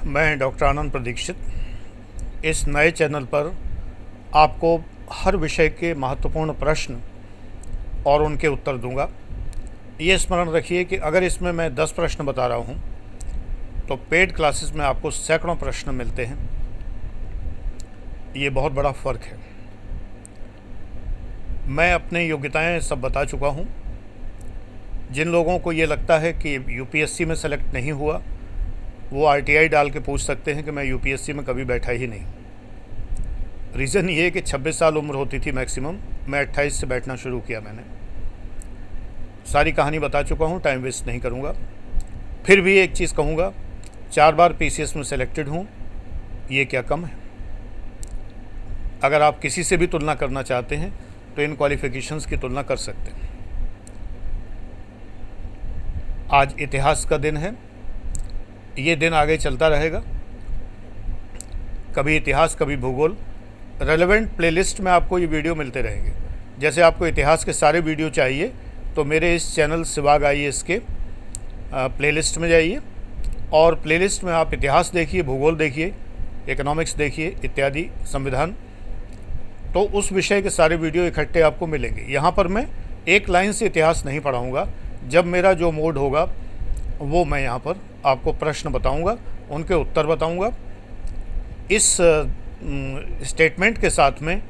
मैं डॉक्टर आनंद प्रदीक्षित इस नए चैनल पर आपको हर विषय के महत्वपूर्ण प्रश्न और उनके उत्तर दूंगा। ये स्मरण रखिए कि अगर इसमें मैं 10 प्रश्न बता रहा हूँ तो पेड क्लासेस में आपको सैकड़ों प्रश्न मिलते हैं। ये बहुत बड़ा फ़र्क है। मैं अपनी योग्यताएं सब बता चुका हूँ। जिन लोगों को ये लगता है कि यूपीएससी में सेलेक्ट नहीं हुआ, वो आरटीआई डाल के पूछ सकते हैं कि मैं यूपीएससी में कभी बैठा ही नहीं। रीज़न ये है कि 26 साल उम्र होती थी मैक्सिमम, मैं 28 से बैठना शुरू किया। मैंने सारी कहानी बता चुका हूँ, टाइम वेस्ट नहीं करूँगा। फिर भी एक चीज़ कहूँगा, 4 बार पीसीएस में सेलेक्टेड हूँ, ये क्या कम है? अगर आप किसी से भी तुलना करना चाहते हैं तो इन क्वालिफ़िकेशंस की तुलना कर सकते हैं। आज इतिहास का दिन है, ये दिन आगे चलता रहेगा। कभी इतिहास, कभी भूगोल। रेलेवेंट प्लेलिस्ट में आपको ये वीडियो मिलते रहेंगे। जैसे आपको इतिहास के सारे वीडियो चाहिए तो मेरे इस चैनल सिवाग आईएएस के प्लेलिस्ट में जाइए और प्लेलिस्ट में आप इतिहास देखिए, भूगोल देखिए, इकोनॉमिक्स देखिए इत्यादि, संविधान। तो उस विषय के सारे वीडियो इकट्ठे आपको मिलेंगे। यहाँ पर मैं एक लाइन से इतिहास नहीं पढ़ाऊँगा। जब मेरा जो मोड होगा वो मैं यहाँ पर आपको प्रश्न बताऊँगा, उनके उत्तर बताऊँगा, इस स्टेटमेंट के साथ में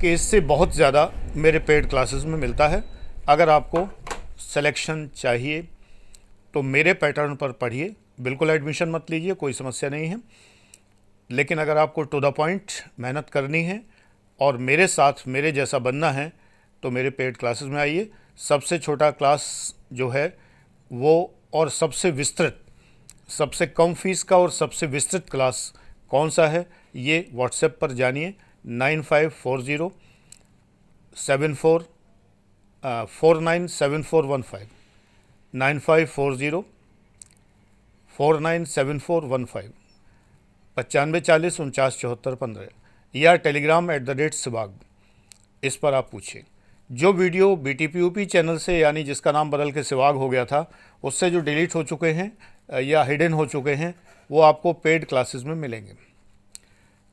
कि इससे बहुत ज़्यादा मेरे पेड क्लासेस में मिलता है। अगर आपको सिलेक्शन चाहिए तो मेरे पैटर्न पर पढ़िए, बिल्कुल एडमिशन मत लीजिए, कोई समस्या नहीं है। लेकिन अगर आपको टू द पॉइंट मेहनत करनी है और मेरे साथ मेरे जैसा बनना है तो मेरे पेड क्लासेस में आइए। सबसे छोटा क्लास जो है वो, और सबसे विस्तृत, सबसे कम फीस का और सबसे विस्तृत क्लास कौन सा है, ये व्हाट्सएप पर जानिए। 9540497415 9540497415 9540497415 या telegram@siwag, इस पर आप पूछिए। जो वीडियो बीटीपीयूपी चैनल से, यानी जिसका नाम बदल के सिवाग हो गया था, उससे जो डिलीट हो चुके हैं या हिडन हो चुके हैं, वो आपको पेड क्लासेस में मिलेंगे।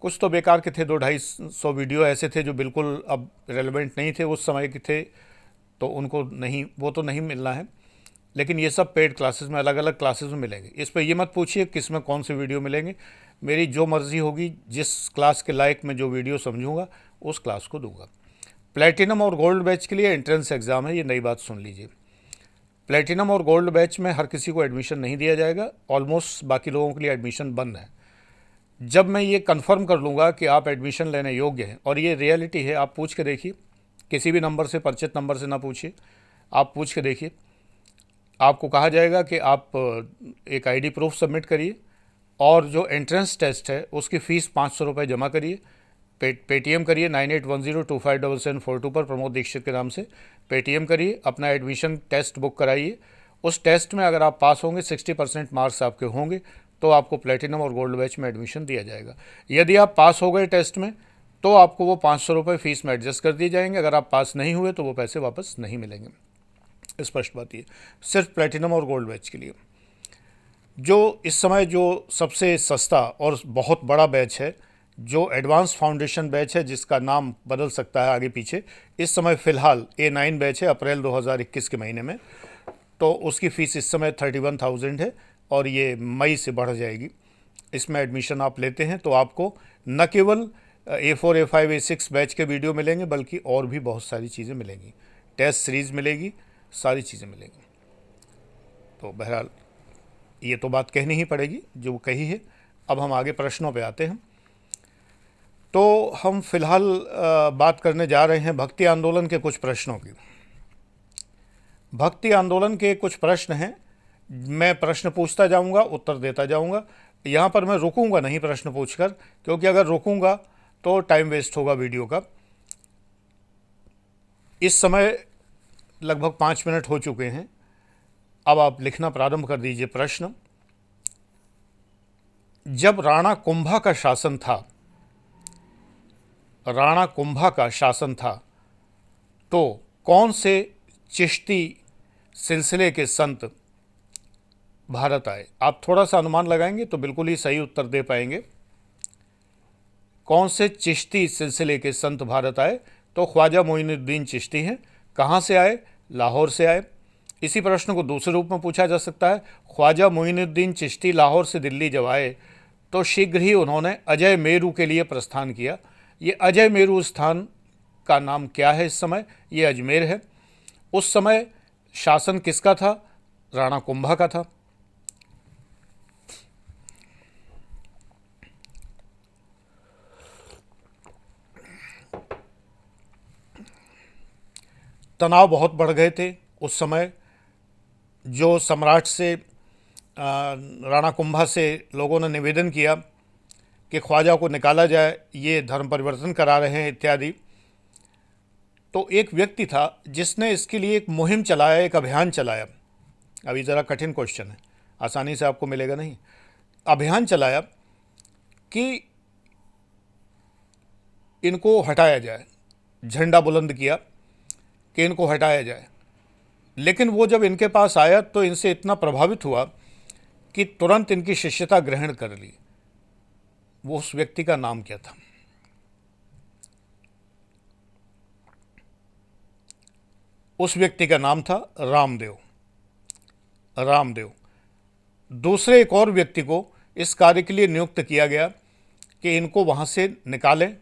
कुछ तो बेकार के थे, 200-250 वीडियो ऐसे थे जो बिल्कुल अब रेलेवेंट नहीं थे, उस समय के थे, तो उनको नहीं, वो तो नहीं मिलना है। लेकिन ये सब पेड क्लासेस में, अलग अलग क्लासेस में मिलेंगे। इस पर ये मत पूछिए किस में कौन से वीडियो मिलेंगे। मेरी जो मर्ज़ी होगी, जिस क्लास के लायक मैं जो वीडियो समझूंगा उस क्लास को दूंगा। प्लेटिनम और गोल्ड बैच के लिए एंट्रेंस एग्ज़ाम है, ये नई बात सुन लीजिए। प्लेटिनम और गोल्ड बैच में हर किसी को एडमिशन नहीं दिया जाएगा। ऑलमोस्ट बाकी लोगों के लिए एडमिशन बंद है। जब मैं ये कंफर्म कर लूँगा कि आप एडमिशन लेने योग्य हैं, और ये रियलिटी है, आप पूछ के देखिए, किसी भी नंबर से, परिचित नंबर से ना पूछिए, आप पूछ के देखिए। आपको कहा जाएगा कि आप एक आईडी प्रूफ सबमिट करिए और जो एंट्रेंस टेस्ट है उसकी फ़ीस 500 रुपये जमा करिए। पेटीएम करिए 9810257742 पर, प्रमोद दीक्षित के नाम से पेटीएम करिए। अपना एडमिशन टेस्ट बुक कराइए। उस टेस्ट में अगर आप पास होंगे, 60% मार्क्स आपके होंगे, तो आपको प्लेटिनम और गोल्ड बैच में एडमिशन दिया जाएगा। यदि आप पास हो गए टेस्ट में तो आपको वो 500 रुपये फ़ीस में एडजस्ट कर दिए जाएंगे। अगर आप पास नहीं हुए तो वो पैसे वापस नहीं मिलेंगे। स्पष्ट बात ये, सिर्फ प्लेटिनम और गोल्ड बैच के लिए। जो इस समय जो सबसे सस्ता और बहुत बड़ा बैच है, जो एडवांस फाउंडेशन बैच है, जिसका नाम बदल सकता है आगे पीछे, इस समय फ़िलहाल A9 बैच है, अप्रैल 2021 के महीने में, तो उसकी फ़ीस इस समय 31,000 है और ये मई से बढ़ जाएगी। इसमें एडमिशन आप लेते हैं तो आपको न केवल A4, A5, A6 बैच के वीडियो मिलेंगे, बल्कि और भी बहुत सारी चीज़ें मिलेंगी। टेस्ट सीरीज़ मिलेगी, सारी चीज़ें मिलेंगी। तो बहरहाल ये तो बात कहनी ही पड़ेगी जो कही है। अब हम आगे प्रश्नों पे आते हैं। तो हम फिलहाल बात करने जा रहे हैं भक्ति आंदोलन के कुछ प्रश्नों की। भक्ति आंदोलन के कुछ प्रश्न हैं, मैं प्रश्न पूछता जाऊंगा, उत्तर देता जाऊंगा। यहाँ पर मैं रुकूंगा नहीं प्रश्न पूछकर, क्योंकि अगर रुकूंगा तो टाइम वेस्ट होगा वीडियो का। इस समय लगभग 5 मिनट हो चुके हैं। अब आप लिखना प्रारंभ कर दीजिए प्रश्न। जब राणा कुंभा का शासन था, राणा कुंभा का शासन था, तो कौन से चिश्ती सिलसिले के संत भारत आए? आप थोड़ा सा अनुमान लगाएंगे तो बिल्कुल ही सही उत्तर दे पाएंगे। कौन से चिश्ती सिलसिले के संत भारत आए? तो ख्वाजा मोइनुद्दीन चिश्ती हैं। कहाँ से आए? लाहौर से आए। इसी प्रश्न को दूसरे रूप में पूछा जा सकता है, ख्वाजा मोइनुद्दीन चिश्ती लाहौर से दिल्ली जब आए तो शीघ्र ही उन्होंने अजय मेरू के लिए प्रस्थान किया। ये अजय मेरू स्थान का नाम क्या है इस समय? ये अजमेर है। उस समय शासन किसका था? राणा कुंभा का था। तनाव बहुत बढ़ गए थे उस समय। जो सम्राट से राणा कुंभा से लोगों ने निवेदन किया कि ख्वाजा को निकाला जाए, ये धर्म परिवर्तन करा रहे हैं इत्यादि। तो एक व्यक्ति था जिसने इसके लिए एक मुहिम चलाया, एक अभियान चलाया। अभी ज़रा कठिन क्वेश्चन है, आसानी से आपको मिलेगा नहीं। अभियान चलाया कि इनको हटाया जाए, झंडा बुलंद किया कि इनको हटाया जाए। लेकिन वो जब इनके पास आया तो इनसे इतना प्रभावित हुआ कि तुरंत इनकी शिष्यता ग्रहण कर ली। वो उस व्यक्ति का नाम क्या था? उस व्यक्ति का नाम था रामदेव। रामदेव। दूसरे एक और व्यक्ति को इस कार्य के लिए नियुक्त किया गया कि इनको वहाँ से निकालें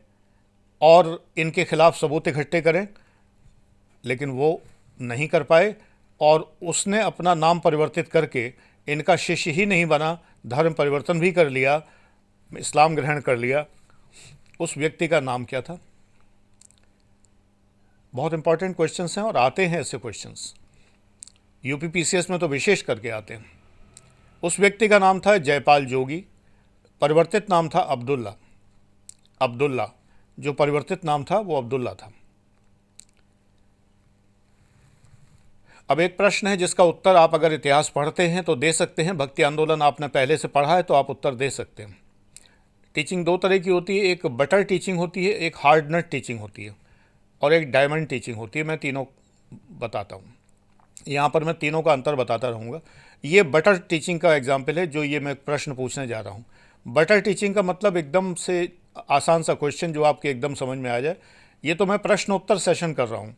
और इनके खिलाफ सबूत इकट्ठे करें, लेकिन वो नहीं कर पाए और उसने अपना नाम परिवर्तित करके इनका शिष्य ही नहीं बना, धर्म परिवर्तन भी कर लिया, इस्लाम ग्रहण कर लिया। उस व्यक्ति का नाम क्या था? बहुत इंपॉर्टेंट क्वेश्चंस हैं और आते हैं ऐसे क्वेश्चंस, यूपीपीसीएस में तो विशेष करके आते हैं। उस व्यक्ति का नाम था जयपाल जोगी, परिवर्तित नाम था अब्दुल्ला। अब्दुल्ला, जो परिवर्तित नाम था वो अब्दुल्ला था। अब एक प्रश्न है जिसका उत्तर आप अगर इतिहास पढ़ते हैं तो दे सकते हैं। भक्ति आंदोलन आपने पहले से पढ़ा है तो आप उत्तर दे सकते हैं। टीचिंग दो तरह की होती है, एक बटर टीचिंग होती है, एक हार्ड नट टीचिंग होती है, और एक डायमंड टीचिंग होती है। मैं तीनों बताता हूँ, यहाँ पर मैं तीनों का अंतर बताता रहूँगा। ये बटर टीचिंग का एग्जाम्पल है जो ये मैं प्रश्न पूछने जा रहा हूँ। बटर टीचिंग का मतलब एकदम से आसान सा क्वेश्चन जो आपके एकदम समझ में आ जाए। ये तो मैं प्रश्न उत्तर सेशन कर रहा हूँ।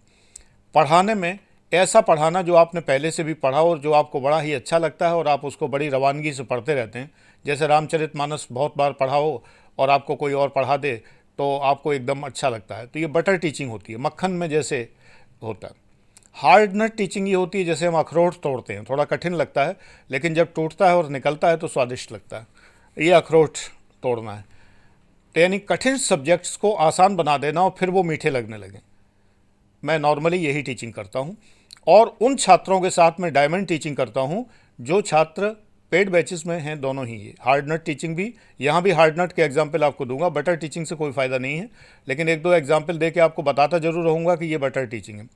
पढ़ाने में ऐसा पढ़ाना जो आपने पहले से भी पढ़ा और जो आपको बड़ा ही अच्छा लगता है और आप उसको बड़ी रवानगी से पढ़ते रहते हैं। जैसे रामचरितमानस बहुत बार पढ़ा हो और आपको कोई और पढ़ा दे तो आपको एकदम अच्छा लगता है, तो ये बटर टीचिंग होती है, मक्खन में जैसे होता है। हार्ड नट टीचिंग ये होती है जैसे हम अखरोट तोड़ते हैं, थोड़ा कठिन लगता है लेकिन जब टूटता है और निकलता है तो स्वादिष्ट लगता है। ये अखरोट तोड़ना है। तो यानी कठिन सब्जेक्ट्स को आसान बना देना और फिर वो मीठे लगने लगे। मैं नॉर्मली यही टीचिंग करता हूँ और उन छात्रों के साथ मैं डायमंड टीचिंग करता हूँ जो छात्र पेड बैचेस में हैं। दोनों ही, ये हार्ड नट टीचिंग भी, यहाँ भी हार्ड नट के एग्जाम्पल आपको दूंगा। बटर टीचिंग से कोई फ़ायदा नहीं है, लेकिन एक दो एग्जाम्पल दे के आपको बताता जरूर रहूँगा कि ये बटर टीचिंग है।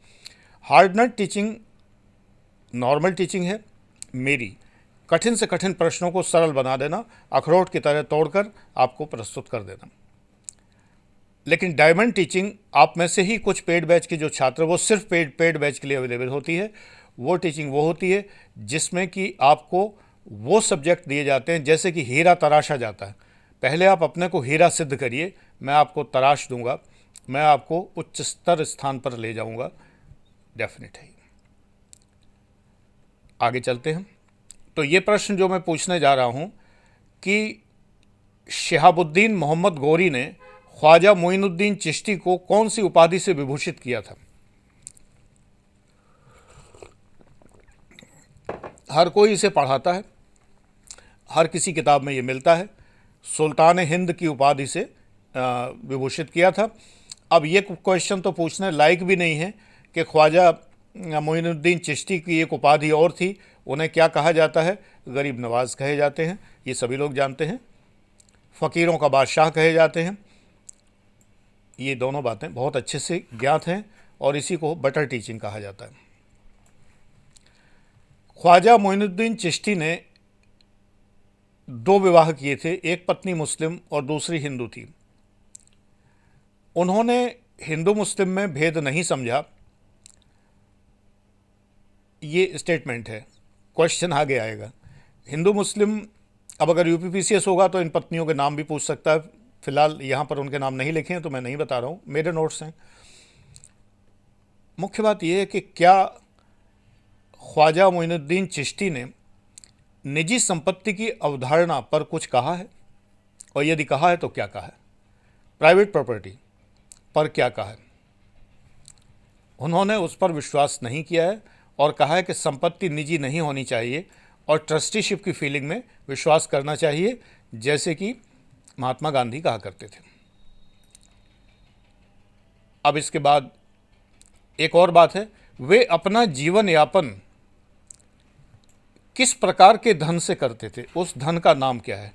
Hard nut teaching normal teaching है मेरी, कठिन से कठिन प्रश्नों को सरल बना देना, अखरोट की तरह तोड़कर आपको प्रस्तुत कर देना। लेकिन डायमंड टीचिंग आप में से ही कुछ पेड बैच के जो छात्र, वो सिर्फ पेड बैच के लिए अवेलेबल होती है। वो टीचिंग वो होती है जिसमें कि आपको वो सब्जेक्ट दिए जाते हैं जैसे कि हीरा तराशा जाता है। पहले आप अपने को हीरा सिद्ध करिए, मैं आपको तराश दूंगा, मैं आपको उच्च स्तर स्थान पर ले जाऊंगा, डेफिनेट है। आगे चलते हैं। तो ये प्रश्न जो मैं पूछने जा रहा हूं कि शिहाबुद्दीन मोहम्मद गोरी ने ख्वाजा मोइनुद्दीन चिश्ती को कौन सी उपाधि से विभूषित किया था? हर कोई इसे पढ़ाता है, हर किसी किताब में ये मिलता है। सुल्तान हिंद की उपाधि से विभूषित किया था। अब ये क्वेश्चन तो पूछने लायक भी नहीं है कि ख्वाजा मोइनुद्दीन चिश्ती की एक उपाधि और थी, उन्हें क्या कहा जाता है? गरीब नवाज कहे जाते हैं, ये सभी लोग जानते हैं। फ़कीरों का बादशाह कहे जाते हैं। ये दोनों बातें बहुत अच्छे से ज्ञात हैं और इसी को बटर टीचिंग कहा जाता है। ख्वाजा मोइनुद्दीन चिश्ती ने 2 विवाह किए थे, एक पत्नी मुस्लिम और दूसरी हिंदू थी। उन्होंने हिंदू मुस्लिम में भेद नहीं समझा, ये स्टेटमेंट है, क्वेश्चन आगे आएगा हिंदू मुस्लिम, अब अगर यूपीपीसीएस होगा तो इन पत्नियों के नाम भी पूछ सकता है। फिलहाल यहाँ पर उनके नाम नहीं लिखे हैं तो मैं नहीं बता रहा हूँ, मेरे नोट्स हैं। मुख्य बात यह है कि क्या ख्वाजा मोइनुद्दीन चिश्ती ने निजी संपत्ति की अवधारणा पर कुछ कहा है, और यदि कहा है तो क्या कहा है। प्राइवेट प्रॉपर्टी पर क्या कहा है। उन्होंने उस पर विश्वास नहीं किया है और कहा है कि संपत्ति निजी नहीं होनी चाहिए और ट्रस्टीशिप की फीलिंग में विश्वास करना चाहिए, जैसे कि महात्मा गांधी कहा करते थे। अब इसके बाद एक और बात है, वे अपना जीवन यापन किस प्रकार के धन से करते थे, उस धन का नाम क्या है।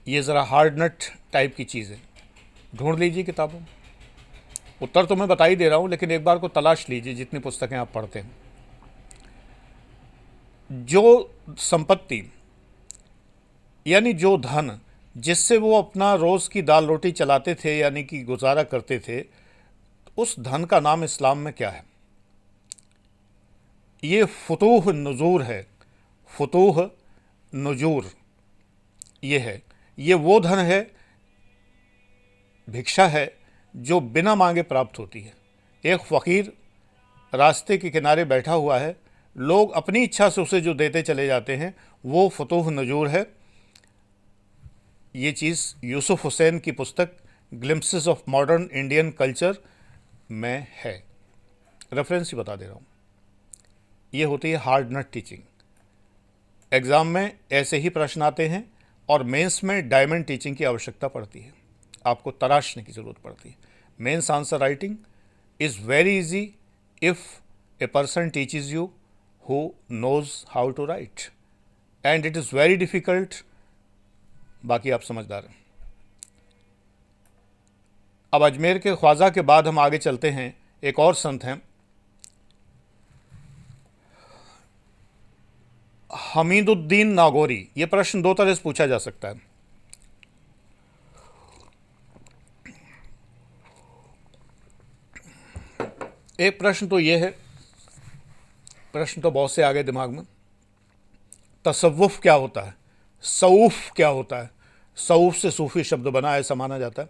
ये ज़रा हार्ड नट टाइप की चीज़ है, ढूंढ लीजिए किताबों में। उत्तर तो मैं बता ही दे रहा हूँ, लेकिन एक बार को तलाश लीजिए जितनी पुस्तकें आप पढ़ते हैं। जो संपत्ति यानी जो धन जिससे वो अपना रोज़ की दाल रोटी चलाते थे यानी कि गुजारा करते थे, उस धन का नाम इस्लाम में क्या है। ये फुतूह नुजूर है, फुतूह नुजूर ये है। ये वो धन है, भिक्षा है, जो बिना मांगे प्राप्त होती है। एक फ़कीर रास्ते के किनारे बैठा हुआ है, लोग अपनी इच्छा से उसे जो देते चले जाते हैं, वो फुतूह नुजूर है। ये चीज़ यूसुफ हुसैन की पुस्तक glimpses of modern Indian culture में है। रेफरेंस ही बता दे रहा हूँ। ये होती है हार्ड नट टीचिंग। एग्ज़ाम में ऐसे ही प्रश्न आते हैं और मेंस में डायमंड टीचिंग की आवश्यकता पड़ती है, आपको तराशने की ज़रूरत पड़ती है। Mains answer writing is very easy if a person teaches you who knows how to write, and it is very difficult. बाकी आप समझदार हैं। अब अजमेर के ख्वाजा के बाद हम आगे चलते हैं। एक और संत हैं, हमीदुद्दीन नागौरी। ये प्रश्न दो तरह से पूछा जा सकता है। एक प्रश्न तो ये है, प्रश्न तो बहुत से आगे दिमाग में, तसव्वुफ क्या होता है, सऊफ क्या होता है। सऊफ से सूफी शब्द बना है, ऐसा माना जाता है।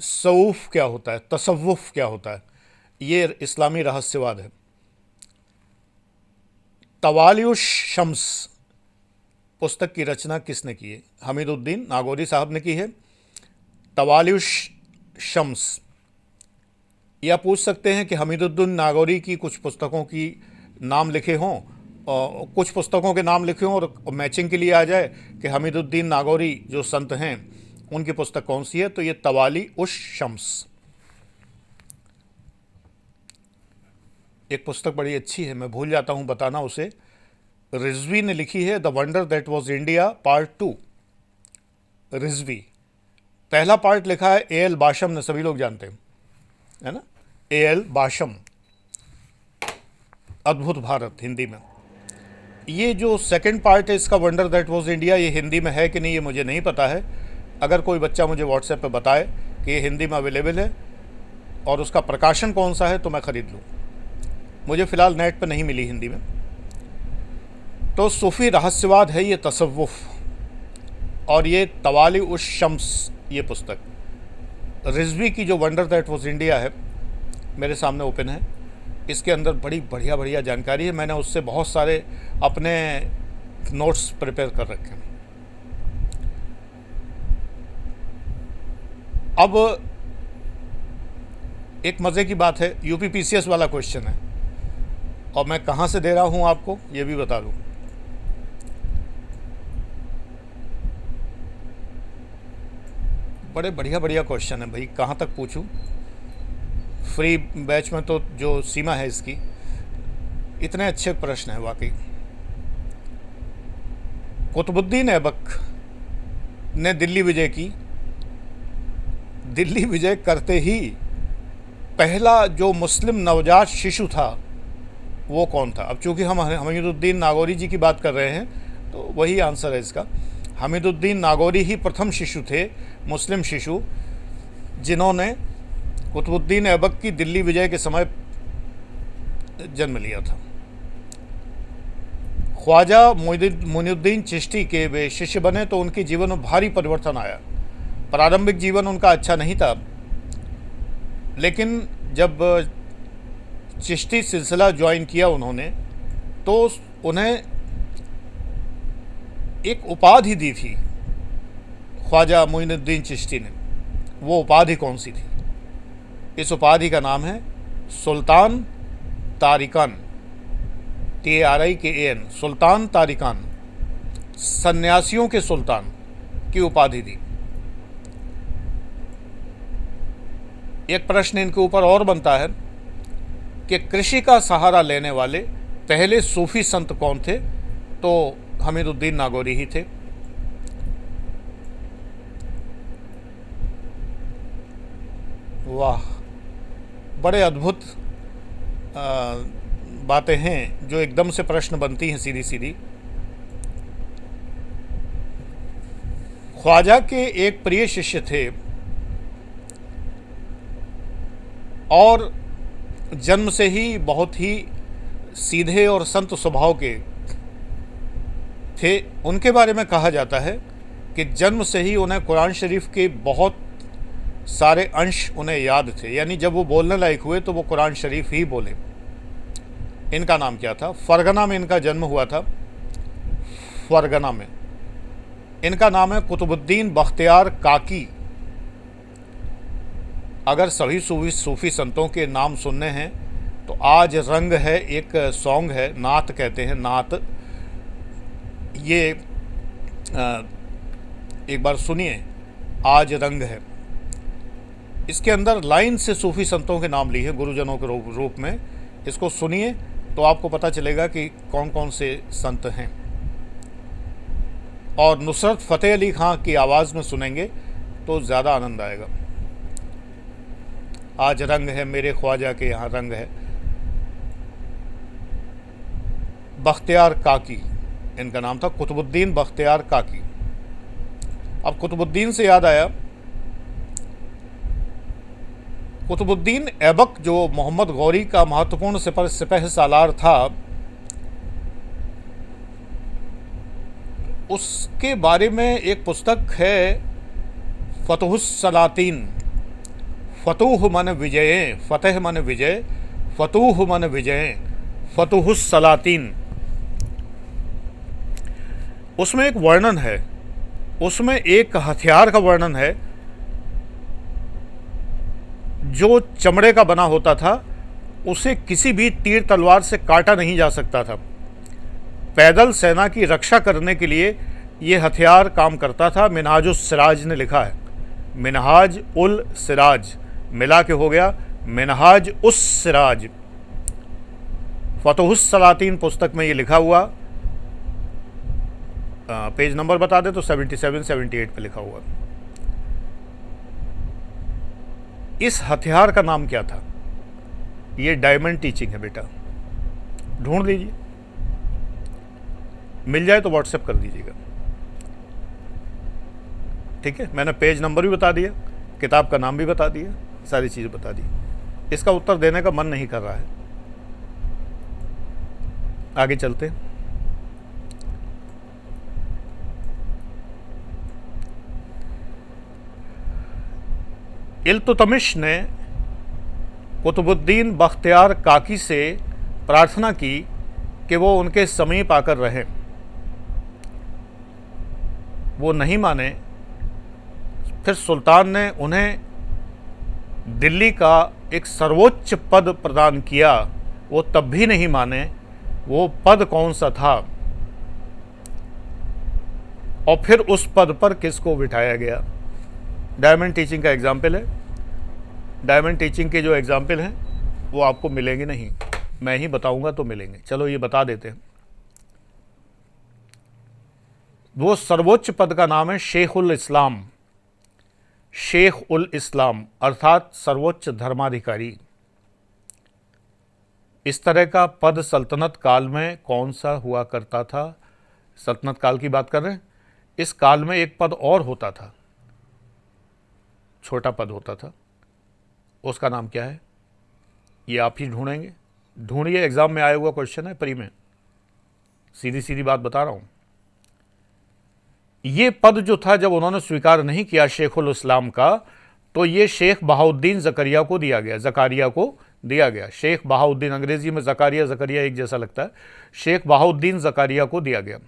सऊफ क्या होता है, तसव्वुफ क्या होता है, ये इस्लामी रहस्यवाद है। तवालियुश शम्स पुस्तक की रचना किसने की है। हमीदुद्दीन नागौरी साहब ने की है। तवालियुश शम्स, या पूछ सकते हैं कि हमीदुद्दीन नागौरी की कुछ पुस्तकों की नाम लिखे हों, और कुछ पुस्तकों के नाम लिखे हों और मैचिंग के लिए आ जाए कि हमीदुद्दीन नागौरी जो संत हैं उनकी पुस्तक कौन सी है, तो ये तवाली उश शम्स। एक पुस्तक बड़ी अच्छी है, मैं भूल जाता हूँ बताना उसे, रिजवी ने लिखी है, the wonder that was India part 2। Rizvi पहला पार्ट लिखा है ए एल बाशम ने, सभी लोग जानते हैं, है ना, ए एल बाशम, अद्भुत भारत हिंदी में। ये जो सेकंड पार्ट है इसका, वंडर दैट वाज इंडिया, ये हिंदी में है कि नहीं ये मुझे नहीं पता है। अगर कोई बच्चा मुझे व्हाट्सएप पे बताए कि ये हिंदी में अवेलेबल है और उसका प्रकाशन कौन सा है तो मैं ख़रीद लूँ। मुझे फ़िलहाल नेट पे नहीं मिली हिंदी में। तो सूफ़ी रहस्यवाद है ये तसव्वुफ़, और ये तवाली उश शम्स ये पुस्तक। रिजवी की जो वंडर दैट वाज इंडिया है मेरे सामने ओपन है, इसके अंदर बड़ी बढ़िया बढ़िया जानकारी है। मैंने उससे बहुत सारे अपने नोट्स प्रिपेयर कर रखे हैं। अब एक मज़े की बात है, यूपीपीसीएस वाला क्वेश्चन है और मैं कहाँ से दे रहा हूँ आपको ये भी बता दूँ। बड़े बढ़िया बढ़िया क्वेश्चन है भाई, कहाँ तक पूछूं। फ्री बैच में तो जो सीमा है इसकी, इतने अच्छे प्रश्न हैं वाकई। कुतुबुद्दीन ऐबक ने दिल्ली विजय की। दिल्ली विजय करते ही पहला जो मुस्लिम नवजात शिशु था वो कौन था। अब चूंकि हम हमीदुद्दीन नागौरी जी की बात कर रहे हैं तो वही आंसर है इसका। हमीदुद्दीन नागौरी ही प्रथम शिशु थे, मुस्लिम शिशु, जिन्होंने कुतुबुद्दीन ऐबक की दिल्ली विजय के समय जन्म लिया था। ख्वाजा मोइनुद्दीन चिश्ती के वे शिष्य बने तो उनके जीवन में भारी परिवर्तन आया। प्रारंभिक जीवन उनका अच्छा नहीं था, लेकिन जब चिश्ती सिलसिला ज्वाइन किया उन्होंने, तो उन्हें एक उपाधि दी थी ख्वाजा मोइनुद्दीन चिश्ती ने। वो उपाधि कौन सी थी? इस उपाधि का नाम है सुल्तान तारिकान, TARIKAN, सुल्तान तारिकान, सन्यासियों के सुल्तान की उपाधि दी। एक प्रश्न इनके ऊपर और बनता है कि कृषि का सहारा लेने वाले पहले सूफी संत कौन थे? तो हमीदुद्दीन नागौरी ही थे। वाह, बड़े अद्भुत बातें हैं जो एकदम से प्रश्न बनती हैं सीधी सीधी। ख्वाजा के एक प्रिय शिष्य थे और जन्म से ही बहुत ही सीधे और संत स्वभाव के थे। उनके बारे में कहा जाता है कि जन्म से ही उन्हें कुरान शरीफ के बहुत सारे अंश उन्हें याद थे, यानी जब वो बोलने लायक हुए तो वो कुरान शरीफ ही बोले। इनका नाम क्या था? फरगना में इनका जन्म हुआ था, फरगना में। इनका नाम है कुतुबुद्दीन बख्तियार काकी। अगर सभी सूफी संतों के नाम सुनने हैं तो आज रंग है, एक सॉन्ग है, नात कहते हैं, नात। ये एक बार सुनिए, आज रंग है। इसके अंदर लाइन से सूफी संतों के नाम लिए हैं गुरुजनों के रूप में। इसको सुनिए तो आपको पता चलेगा कि कौन कौन से संत हैं। और नुसरत फ़तेह अली खां की आवाज़ में सुनेंगे तो ज़्यादा आनंद आएगा। आज रंग है मेरे ख्वाजा के यहाँ रंग है। बख्तियार काकी इनका नाम था, कुतुबुद्दीन बख्तियार काकी। अब कुतुबुद्दीन से याद आया, कुतुबुद्दीन ऐबक जो मोहम्मद गौरी का महत्वपूर्ण सिपह सालार था, उसके बारे में एक पुस्तक है फतहुस सलातीन। फतूह मन विजय, फतेह मन विजय, फतूह मन विजय, फतहुस सलातीन। उसमें एक वर्णन है, उसमें एक हथियार का वर्णन है जो चमड़े का बना होता था। उसे किसी भी तीर तलवार से काटा नहीं जा सकता था। पैदल सेना की रक्षा करने के लिए ये हथियार काम करता था। मिनहाज उस सिराज ने लिखा है, मिनहाज उल सिराज मिला के हो गया मिनहाज उस सिराज। फतहुस सलातीन पुस्तक में ये लिखा हुआ, पेज नंबर बता दे तो 77-78 पे लिखा हुआ। इस हथियार का नाम क्या था? ये डायमंड टीचिंग है बेटा, ढूंढ लीजिए, मिल जाए तो व्हाट्सएप कर दीजिएगा। ठीक है, मैंने पेज नंबर भी बता दिया, किताब का नाम भी बता दिया, सारी चीज़ें बता दी। इसका उत्तर देने का मन नहीं कर रहा है। आगे चलते। इल्तुतमिश ने कुतुबुद्दीन बख्तियार काकी से प्रार्थना की कि वो उनके समीप आकर रहें। वो नहीं माने। फिर सुल्तान ने उन्हें दिल्ली का एक सर्वोच्च पद प्रदान किया। वो तब भी नहीं माने। वो पद कौन सा था और फिर उस पद पर किसको बिठाया गया? डायमंड टीचिंग का एग्जाम्पल है। डायमंड टीचिंग के जो एग्जाम्पल हैं वो आपको मिलेंगे नहीं, मैं ही बताऊंगा तो मिलेंगे। चलो ये बता देते हैं। वो सर्वोच्च पद का नाम है शेख उल इस्लाम। शेख उल इस्लाम अर्थात सर्वोच्च धर्माधिकारी। इस तरह का पद सल्तनत काल में कौन सा हुआ करता था? सल्तनत काल की बात कर रहे हैं। इस काल में एक पद और होता था, छोटा पद होता था। उसका नाम क्या है? ये आप ही ढूंढेंगे। ढूंढिए, एग्जाम में आया हुआ क्वेश्चन है, प्री में। सीधी सीधी बात बता रहा हूं। ये पद जो था जब उन्होंने स्वीकार नहीं किया शेखुल इस्लाम का, तो ये शेख बहाउद्दीन जकरिया को दिया गया, जकारिया को दिया गया। शेख बहाउद्दीन, अंग्रेजी में जकारिया जकरिया एक जैसा लगता है, शेख बहाउद्दीन जकारिया को दिया गया।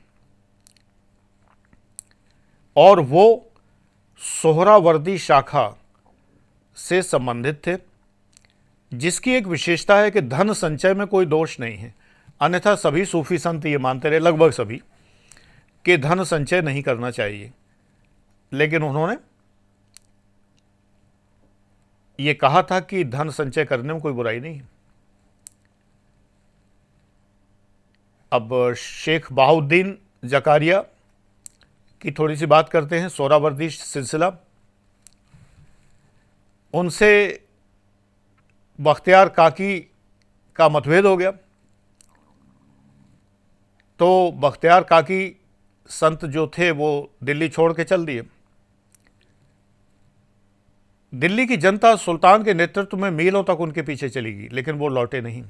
और वो सोहरावर्दी शाखा से संबंधित थे, जिसकी एक विशेषता है कि धन संचय में कोई दोष नहीं है। अन्यथा सभी सूफी संत ये मानते रहे, लगभग सभी, कि धन संचय नहीं करना चाहिए, लेकिन उन्होंने ये कहा था कि धन संचय करने में कोई बुराई नहीं है। अब शेख बहाउद्दीन जकारिया की थोड़ी सी बात करते हैं। सोहरावर्दी सिलसिला, उनसे बख्तियार काकी का मतभेद हो गया, तो बख्तियार काकी संत जो थे वो दिल्ली छोड़ के चल दिए। दिल्ली की जनता सुल्तान के नेतृत्व में मीलों तक उनके पीछे चली गई, लेकिन वो लौटे नहीं।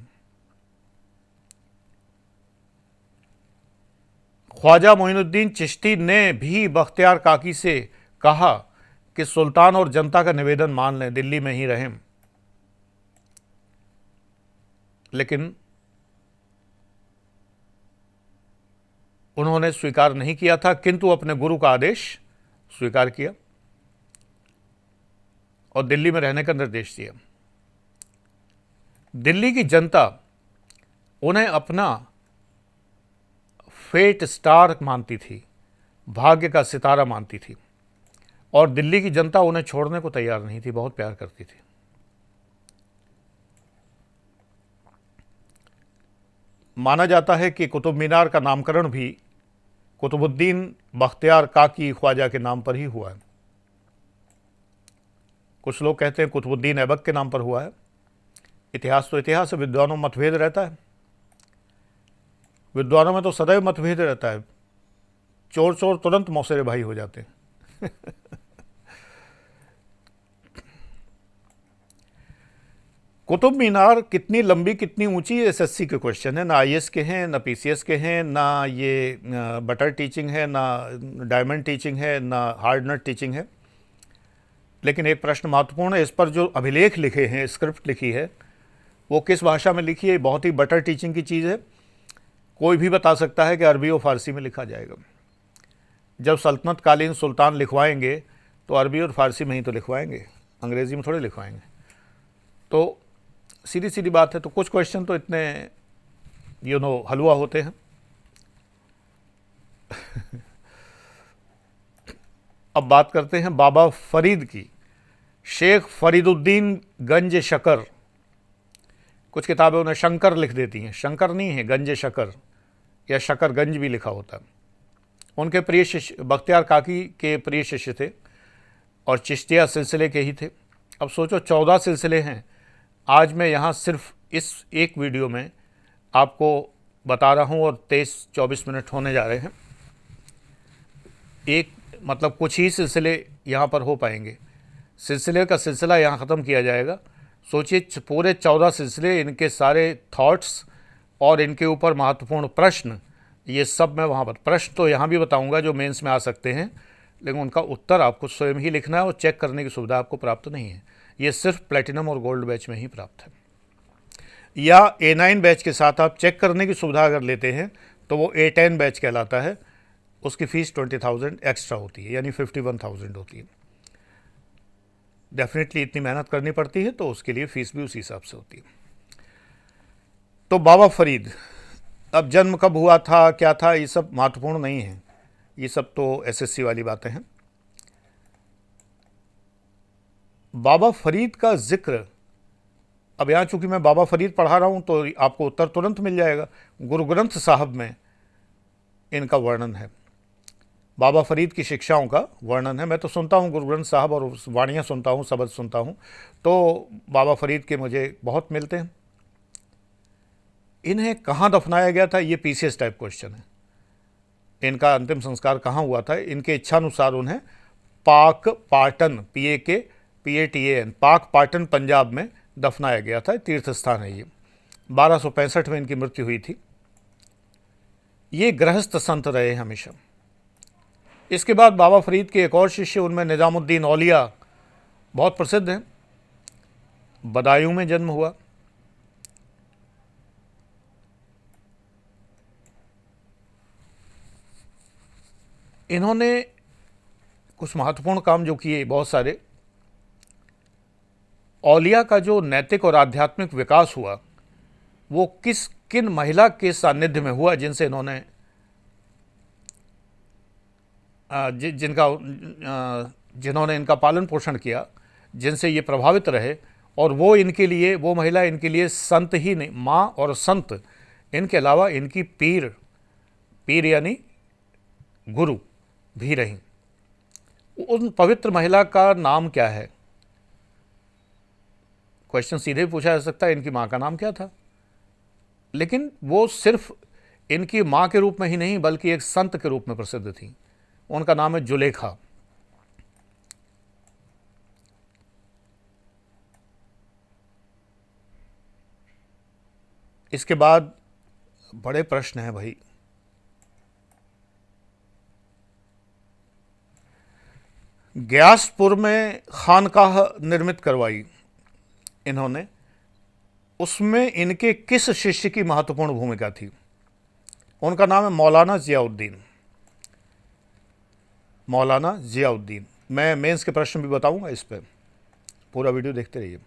ख्वाजा मोइनुद्दीन चिश्ती ने भी बख्तियार काकी से कहा कि सुल्तान और जनता का निवेदन मान लें, दिल्ली में ही रहें, लेकिन उन्होंने स्वीकार नहीं किया था, किंतु अपने गुरु का आदेश स्वीकार किया और दिल्ली में रहने का निर्देश दिया। दिल्ली की जनता उन्हें अपना फेट स्टार मानती थी, भाग्य का सितारा मानती थी, और दिल्ली की जनता उन्हें छोड़ने को तैयार नहीं थी, बहुत प्यार करती थी। माना जाता है कि कुतुब मीनार का नामकरण भी कुतुबुद्दीन बख्तियार काकी ख्वाजा के नाम पर ही हुआ है। कुछ लोग कहते हैं कुतुबुद्दीन ऐबक के नाम पर हुआ है। इतिहास तो इतिहास है, विद्वानों में मतभेद रहता है, विद्वानों में तो सदैव मतभेद रहता है। चोर चोर तुरंत मौसेरे भाई हो जाते हैं। कुतुब मीनार कितनी लंबी कितनी ऊंची, एसएससी के क्वेश्चन है। ना आईएएस के हैं, ना पीसीएस के हैं, ना ये बटर टीचिंग है, ना डायमंड टीचिंग है, ना हार्ड नट टीचिंग है। लेकिन एक प्रश्न महत्वपूर्ण है, इस पर जो अभिलेख लिखे हैं, स्क्रिप्ट लिखी है, वो किस भाषा में लिखी है? बहुत ही बटर टीचिंग की चीज़ है। कोई भी बता सकता है कि अरबी और फारसी में लिखा जाएगा। जब सल्तनत कालीन सुल्तान लिखवाएंगे तो अरबी और फारसी में ही तो लिखवाएंगे, अंग्रेज़ी में थोड़े लिखवाएंगे। तो सीधी सीधी बात है। तो कुछ क्वेश्चन तो इतने हलवा होते हैं। अब बात करते हैं बाबा फरीद की। शेख फरीदुद्दीन गंज शकर, कुछ किताबें उन्हें शंकर लिख देती हैं, शंकर नहीं है, गंज शकर या शकरगंज भी लिखा होता है। उनके प्रिय शिष्य, बख्तियार काकी के प्रिय शिष्य थे और चिश्तिया सिलसिले के ही थे। अब सोचो 14 सिलसिले हैं। आज मैं यहाँ सिर्फ इस एक वीडियो में आपको बता रहा हूँ और 23-24 मिनट होने जा रहे हैं। एक मतलब कुछ ही सिलसिले यहाँ पर हो पाएंगे। सिलसिले का सिलसिला यहाँ ख़त्म किया जाएगा। सोचिए पूरे 14 सिलसिले, इनके सारे थॉट्स और इनके ऊपर महत्वपूर्ण प्रश्न, ये सब मैं वहाँ पर, प्रश्न तो यहाँ भी बताऊँगा जो मेंस में आ सकते हैं, लेकिन उनका उत्तर आपको स्वयं ही लिखना है और चेक करने की सुविधा आपको प्राप्त नहीं है। ये सिर्फ प्लेटिनम और गोल्ड बैच में ही प्राप्त है, या A9 बैच के साथ आप चेक करने की सुविधा अगर लेते हैं तो वो A10 बैच कहलाता है। उसकी फ़ीस 20,000 एक्स्ट्रा होती है, यानी 51,000 होती है। डेफिनेटली इतनी मेहनत करनी पड़ती है, तो उसके लिए फ़ीस भी उसी हिसाब से होती है। तो बाबा फरीद, अब जन्म कब हुआ था, क्या था, ये सब महत्वपूर्ण नहीं है, ये सब तो एसएससी वाली बातें हैं। बाबा फरीद का जिक्र, अब यहाँ चूँकि मैं बाबा फरीद पढ़ा रहा हूँ तो आपको उत्तर तुरंत मिल जाएगा। गुरु ग्रंथ साहब में इनका वर्णन है, बाबा फरीद की शिक्षाओं का वर्णन है। मैं तो सुनता हूँ गुरु ग्रंथ साहब और वाणियाँ सुनता हूँ, शब्द सुनता हूँ, तो बाबा फरीद के मुझे बहुत मिलते हैं। इन्हें कहाँ दफनाया गया था, ये पीसीएस टाइप क्वेश्चन है। इनका अंतिम संस्कार कहाँ हुआ था? इनके इच्छानुसार उन्हें पाक पाटन, PATAN, पाक पाटन पंजाब में दफनाया गया था। तीर्थ स्थान है ये। 1265 में इनकी मृत्यु हुई थी। ये गृहस्थ संत रहे हमेशा। इसके बाद बाबा फरीद के एक और शिष्य, उनमें निज़ामुद्दीन औलिया बहुत प्रसिद्ध हैं। बदायूं में जन्म हुआ। इन्होंने कुछ महत्वपूर्ण काम जो किए बहुत सारे। औलिया का जो नैतिक और आध्यात्मिक विकास हुआ वो किन महिला के सानिध्य में हुआ, जिनसे इन्होंने जिन्होंने इनका पालन पोषण किया, जिनसे ये प्रभावित रहे, और वो महिला इनके लिए संत ही नहीं, माँ और संत, इनके अलावा इनकी पीर यानी गुरु भी रहीं। उन पवित्र महिला का नाम क्या है? क्वेश्चन सीधे पूछा जा सकता है, इनकी माँ का नाम क्या था? लेकिन वो सिर्फ इनकी माँ के रूप में ही नहीं बल्कि एक संत के रूप में प्रसिद्ध थी। उनका नाम है जुलेखा। इसके बाद बड़े प्रश्न हैं भाई। ग्यासपुर में खानकाह निर्मित करवाई इन्होंने, उसमें इनके किस शिष्य की महत्वपूर्ण भूमिका थी? उनका नाम है मौलाना ज़ियाउद्दीन। मौलाना ज़ियाउद्दीन। मैं मेंस के प्रश्न भी बताऊंगा, इस पर पूरा वीडियो देखते रहिए।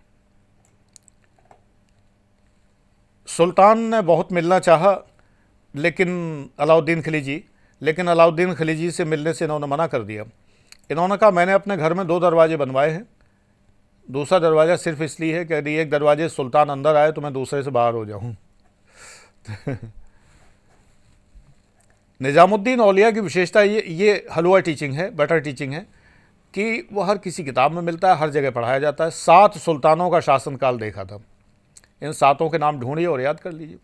सुल्तान ने बहुत मिलना चाहा लेकिन अलाउद्दीन खिलजी से मिलने से इन्होंने मना कर दिया। इन्होंने कहा मैंने अपने घर में 2 दरवाजे बनवाए हैं, दूसरा दरवाज़ा सिर्फ इसलिए है कि यदि एक दरवाजे सुल्तान अंदर आए तो मैं दूसरे से बाहर हो जाऊं। निज़ामुद्दीन औलिया की विशेषता ये हलवा टीचिंग है, बटर टीचिंग है, कि वो हर किसी किताब में मिलता है, हर जगह पढ़ाया जाता है। 7 सुल्तानों का शासनकाल देखा था। इन 7 के नाम ढूंढिए और याद कर लीजिए।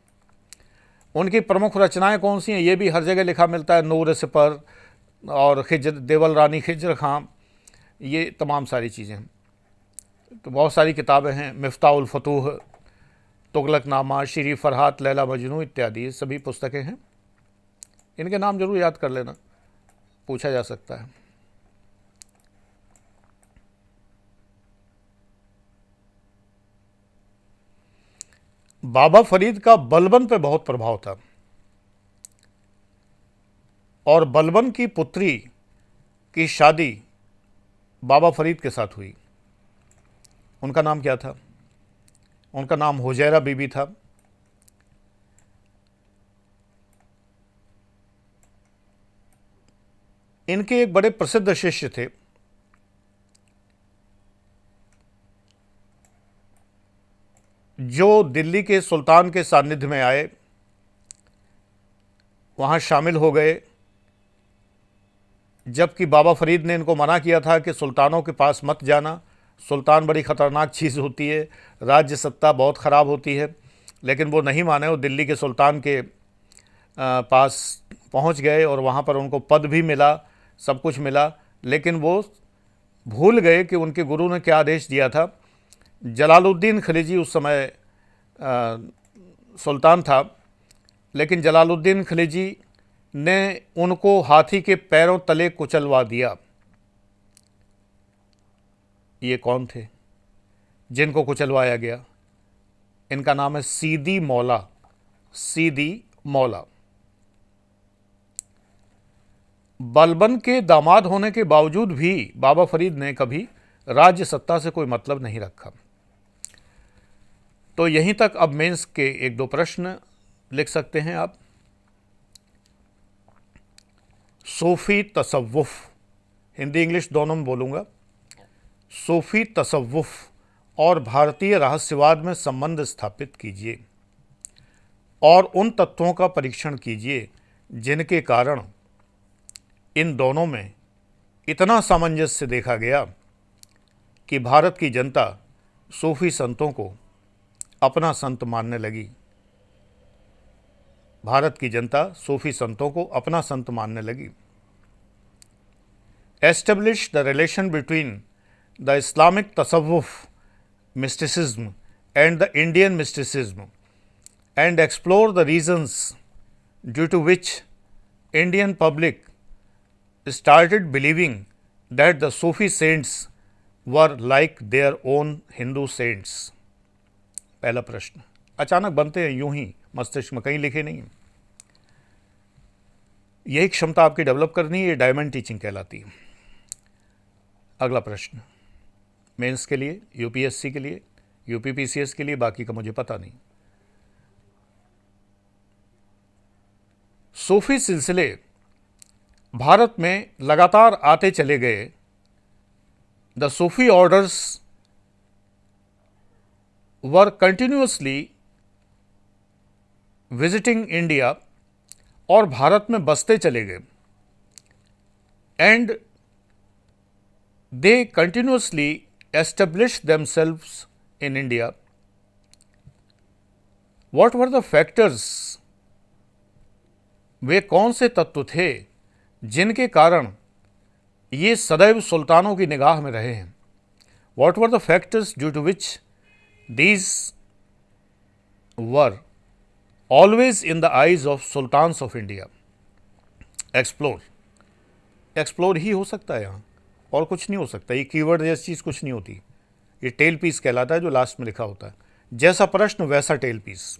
उनकी प्रमुख रचनाएं कौन सी हैं ये भी हर जगह लिखा मिलता है। नूर सिपर और देवल रानी खिज्र खां, ये तमाम सारी चीज़ें हैं। तो बहुत सारी किताबें हैं, मिफ्ताहुल फतूह, तुगलकनामा, श्री फरहात, लैला मजनू इत्यादि, ये सभी पुस्तकें हैं। इनके नाम जरूर याद कर लेना, पूछा जा सकता है। बाबा फरीद का बलबन पे बहुत प्रभाव था और बलबन की पुत्री की शादी बाबा फरीद के साथ हुई। उनका नाम क्या था? उनका नाम हुजैरा बीबी था। इनके एक बड़े प्रसिद्ध शिष्य थे, जो दिल्ली के सुल्तान के सानिध्य में आए, वहाँ शामिल हो गए, जबकि बाबा फरीद ने इनको मना किया था कि सुल्तानों के पास मत जाना, सुल्तान बड़ी ख़तरनाक चीज़ होती है, राज्य सत्ता बहुत ख़राब होती है। लेकिन वो नहीं माने, वो दिल्ली के सुल्तान के पास पहुंच गए और वहाँ पर उनको पद भी मिला, सब कुछ मिला। लेकिन वो भूल गए कि उनके गुरु ने क्या आदेश दिया था। जलालुद्दीन खिलजी उस समय सुल्तान था, लेकिन जलालुद्दीन खिलजी ने उनको हाथी के पैरों तले कुचलवा दिया। ये कौन थे जिनको कुचलवाया गया? इनका नाम है सीदी मौला। सीदी मौला। बलबन के दामाद होने के बावजूद भी बाबा फरीद ने कभी राज्य सत्ता से कोई मतलब नहीं रखा। तो यहीं तक अब मेंस के 1-2 प्रश्न लिख सकते हैं आप। सूफी तसव्वुफ, हिंदी इंग्लिश दोनों में बोलूँगा। सूफी तसव्वुफ और भारतीय रहस्यवाद में संबंध स्थापित कीजिए और उन तत्वों का परीक्षण कीजिए जिनके कारण इन दोनों में इतना सामंजस्य देखा गया कि भारत की जनता सूफी संतों को अपना संत मानने लगी। भारत की जनता सूफी संतों को अपना संत मानने लगी। Establish the relation between the Islamic तसव्वुफ mysticism and the Indian mysticism and explore the reasons due to which Indian public started believing that the Sufi saints were like their own Hindu saints? पहला प्रश्न। अचानक बनते हैं यूं ही मस्तिष्क में, कहीं लिखे नहीं। यही क्षमता आपकी डेवलप करनी है, ये डायमंड टीचिंग कहलाती है। अगला प्रश्न मेंस के लिए, यूपीएससी के लिए, यूपीपीसीएस के लिए, बाकी का मुझे पता नहीं। सूफी सिलसिले भारत में लगातार आते चले गए। The Sufi orders were continuously visiting India, और भारत में बसते चले गए। And they continuously establish themselves in India. What were the factors? वे कौन से तत्व थे जिनके कारण ये सदैव सुल्तानों की निगाह में रहे हैं? What were the factors due to which these were always in the eyes of sultans of India? Explore. Explore ही हो सकता है यहाँ, और कुछ नहीं हो सकता। ये कीवर्ड जैसी चीज़ कुछ नहीं होती। ये टेल पीस कहलाता है जो लास्ट में लिखा होता है। जैसा प्रश्न वैसा टेल पीस।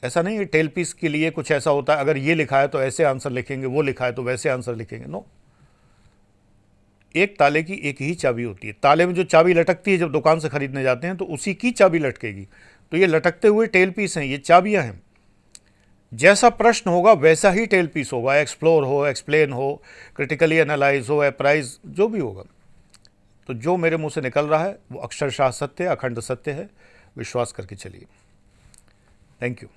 ऐसा नहीं है टेल पीस के लिए कुछ ऐसा होता है, अगर ये लिखा है तो ऐसे आंसर लिखेंगे, वो लिखा है तो वैसे आंसर लिखेंगे। नो, एक ताले की एक ही चाबी होती है। ताले में जो चाबी लटकती है जब दुकान से खरीदने जाते हैं तो उसी की चाबी लटकेगी। तो ये लटकते हुए टेल पीस हैं, ये चाबियां हैं। जैसा प्रश्न होगा वैसा ही टेल पीस होगा। एक्सप्लोर हो, एक्सप्लेन हो, क्रिटिकली एनालाइज हो, अप्राइज, जो भी होगा। तो जो मेरे मुंह से निकल रहा है वो अक्षरशः सत्य है, अखंड सत्य है। विश्वास करके चलिए। Thank you.